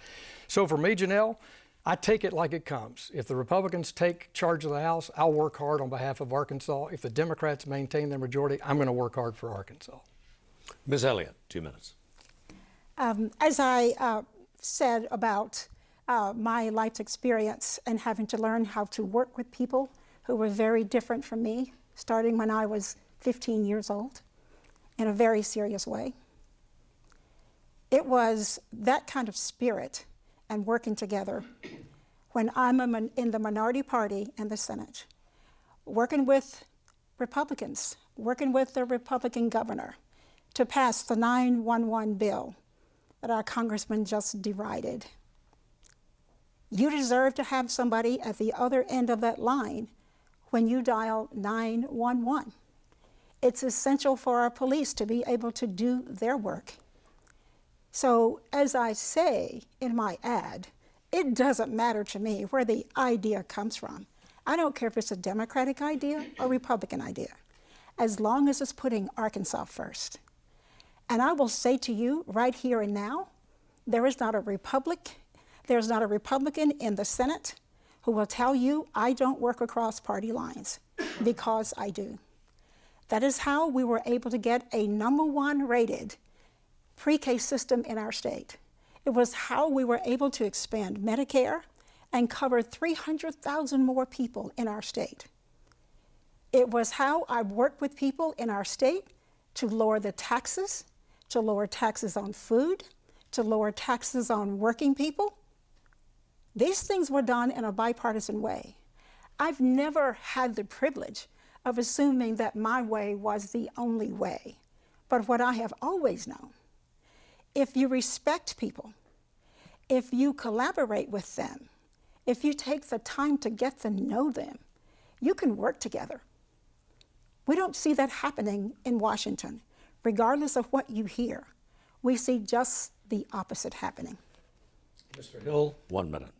So for me, Janelle, I take it like it comes. If the Republicans take charge of the House, I'll work hard on behalf of Arkansas. If the Democrats maintain their majority, I'm going to work hard for Arkansas. Ms. Elliott, 2 minutes. As I said about my life's experience and having to learn how to work with people who were very different from me, starting when I was 15 years old, in a very serious way. It was that kind of spirit and working together when I'm in the minority party in the Senate, working with Republicans, working with the Republican governor to pass the 911 bill that our congressman just derided. You deserve to have somebody at the other end of that line when you dial 911. It's essential for our police to be able to do their work. So as I say in my ad, it doesn't matter to me where the idea comes from. I don't care if it's a Democratic idea or Republican idea, as long as it's putting Arkansas first. And I will say to you right here and now, there's not a Republican in the Senate who will tell you I don't work across party lines, because I do. That is how we were able to get a #1 rated pre-K system in our state. It was how we were able to expand Medicare and cover 300,000 more people in our state. It was how I worked with people in our state to lower the taxes, to lower taxes on food, to lower taxes on working people. These things were done in a bipartisan way. I've never had the privilege of assuming that my way was the only way. But what I have always known, if you respect people, if you collaborate with them, if you take the time to get to know them, you can work together. We don't see that happening in Washington. Regardless of what you hear, we see just the opposite happening. Mr. Hill, 1 minute.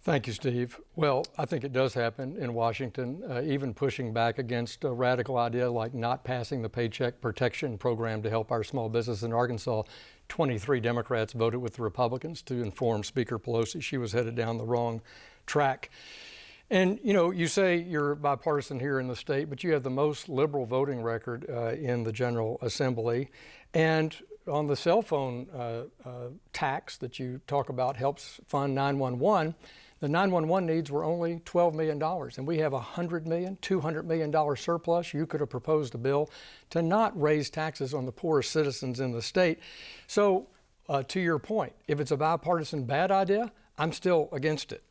Thank you, Steve. Well, I think it does happen in Washington, even pushing back against a radical idea like not passing the Paycheck Protection Program to help our small business in Arkansas. 23 Democrats voted with the Republicans to inform Speaker Pelosi she was headed down the wrong track. And, you know, you say you're bipartisan here in the state, but you have the most liberal voting record in the General Assembly. And on the cell phone tax that you talk about helps fund 911, the 911 needs were only $12 million, and we have $100 million, $200 million surplus. You could have proposed a bill to not raise taxes on the poorest citizens in the state. So to your point, if it's a bipartisan bad idea, I'm still against it.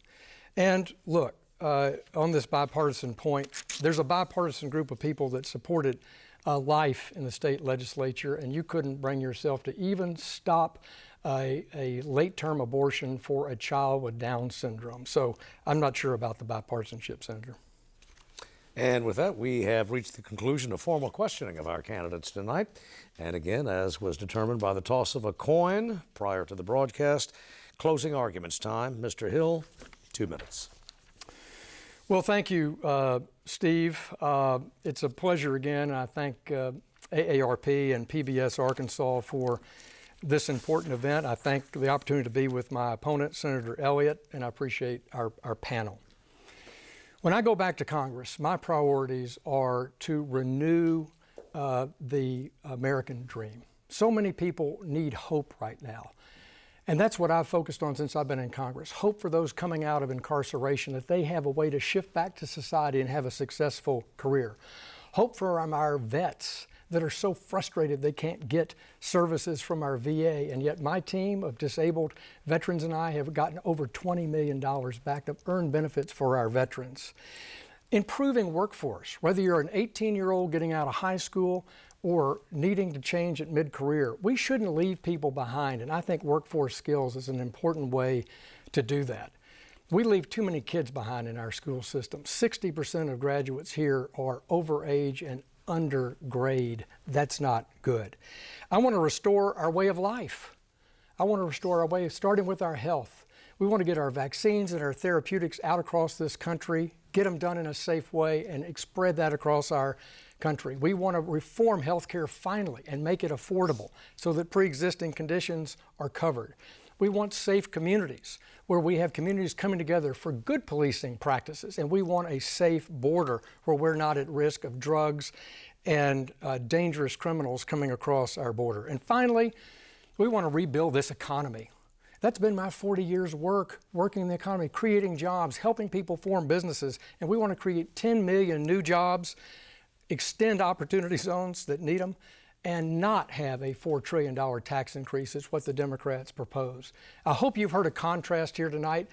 And look, on this bipartisan point, there's a bipartisan group of people that supported life in the state legislature, and you couldn't bring yourself to even stop a late-term abortion for a child with Down syndrome. So I'm not sure about the bipartisanship, Senator. And with that, we have reached the conclusion of formal questioning of our candidates tonight. And again, as was determined by the toss of a coin prior to the broadcast, closing arguments time. Mr. Hill, 2 minutes. Well, thank you, Steve. It's a pleasure again. I thank AARP and PBS Arkansas for this important event. I thank the opportunity to be with my opponent, Senator Elliott, and I appreciate our panel. When I go back to Congress, my priorities are to renew the American dream. So many people need hope right now. And that's what I've focused on since I've been in Congress. Hope for those coming out of incarceration, that they have a way to shift back to society and have a successful career. Hope for our vets that are so frustrated they can't get services from our VA. And yet my team of disabled veterans and I have gotten over $20 million back to earn benefits for our veterans. Improving workforce, whether you're an 18-year-old getting out of high school or needing to change at mid-career, we shouldn't leave people behind. And I think workforce skills is an important way to do that. We leave too many kids behind in our school system. 60% of graduates here are overage and undergrade. That's not good. I want to restore our way of life. I want to restore our way of starting with our health. We want to get our vaccines and our therapeutics out across this country, get them done in a safe way, and spread that across our country. We want to reform healthcare finally and make it affordable so that pre-existing conditions are covered. We want safe communities where we have communities coming together for good policing practices, and we want a safe border where we're not at risk of drugs and dangerous criminals coming across our border. And finally, we want to rebuild this economy. That's been my 40 years' work, working in the economy, creating jobs, helping people form businesses, and we want to create 10 million new jobs, extend opportunity zones that need them, and not have a $4 trillion tax increase is what the Democrats propose. I hope you've heard a contrast here tonight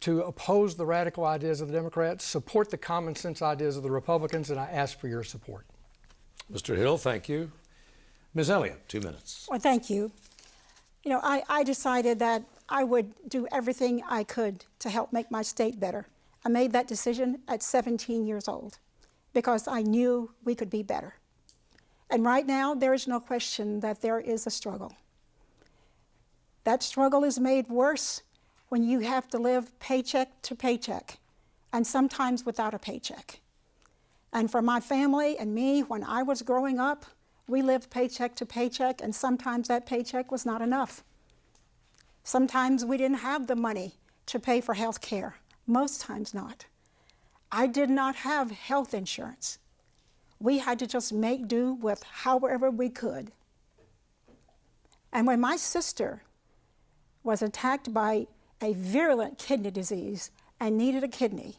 to oppose the radical ideas of the Democrats, support the common sense ideas of the Republicans, and I ask for your support. Mr. Hill, thank you. Ms. Elliott, 2 minutes. Well, thank you. You know, I decided that I would do everything I could to help make my state better. I made that decision at 17 years old because I knew we could be better. And right now, there is no question that there is a struggle. That struggle is made worse when you have to live paycheck to paycheck, and sometimes without a paycheck. And for my family and me, when I was growing up, we lived paycheck to paycheck, and sometimes that paycheck was not enough. Sometimes we didn't have the money to pay for health care, most times not. I did not have health insurance. We had to just make do with however we could. And when my sister was attacked by a virulent kidney disease and needed a kidney,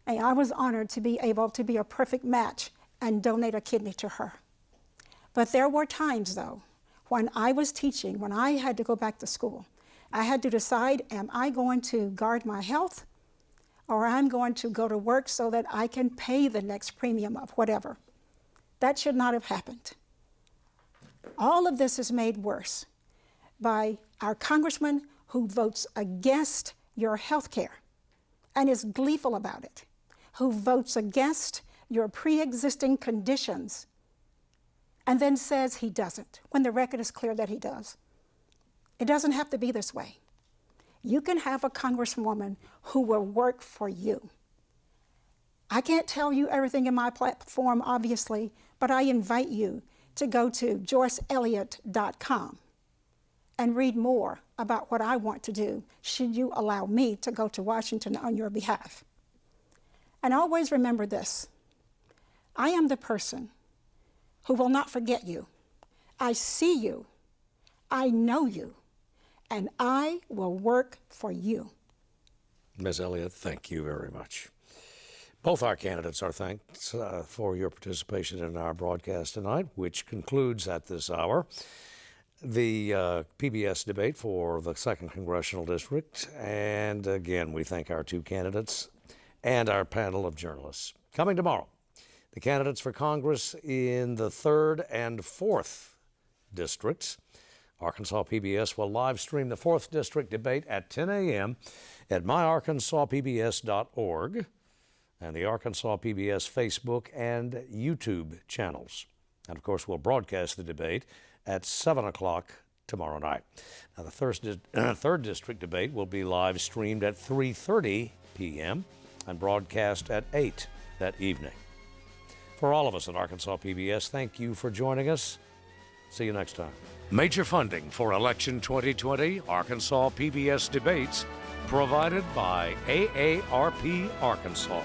and I was honored to be able to be a perfect match and donate a kidney to her. But there were times, though, when I was teaching, when I had to go back to school, I had to decide, am I going to guard my health, or I'm going to go to work so that I can pay the next premium of whatever. That should not have happened. All of this is made worse by our congressman who votes against your health care and is gleeful about it, who votes against your pre-existing conditions and then says he doesn't, when the record is clear that he does. It doesn't have to be this way. You can have a congresswoman who will work for you. I can't tell you everything in my platform, obviously, but I invite you to go to joyceelliott.com and read more about what I want to do, should you allow me to go to Washington on your behalf. And always remember this: I am the person who will not forget you. I see you, I know you, and I will work for you. Ms. Elliott, thank you very much. Both our candidates are thanked for your participation in our broadcast tonight, which concludes at this hour the PBS debate for the 2nd Congressional District. And again, we thank our two candidates and our panel of journalists. Coming tomorrow, the candidates for Congress in the 3rd and 4th districts Arkansas PBS will live stream the 4th District debate at 10 a.m. at myarkansaspbs.org and the Arkansas PBS Facebook and YouTube channels. And of course, we'll broadcast the debate at 7 o'clock tomorrow night. Now, the 3rd District debate will be live streamed at 3:30 p.m. and broadcast at 8 that evening. For all of us at Arkansas PBS, thank you for joining us. See you next time. Major funding for Election 2020 Arkansas PBS Debates provided by AARP Arkansas.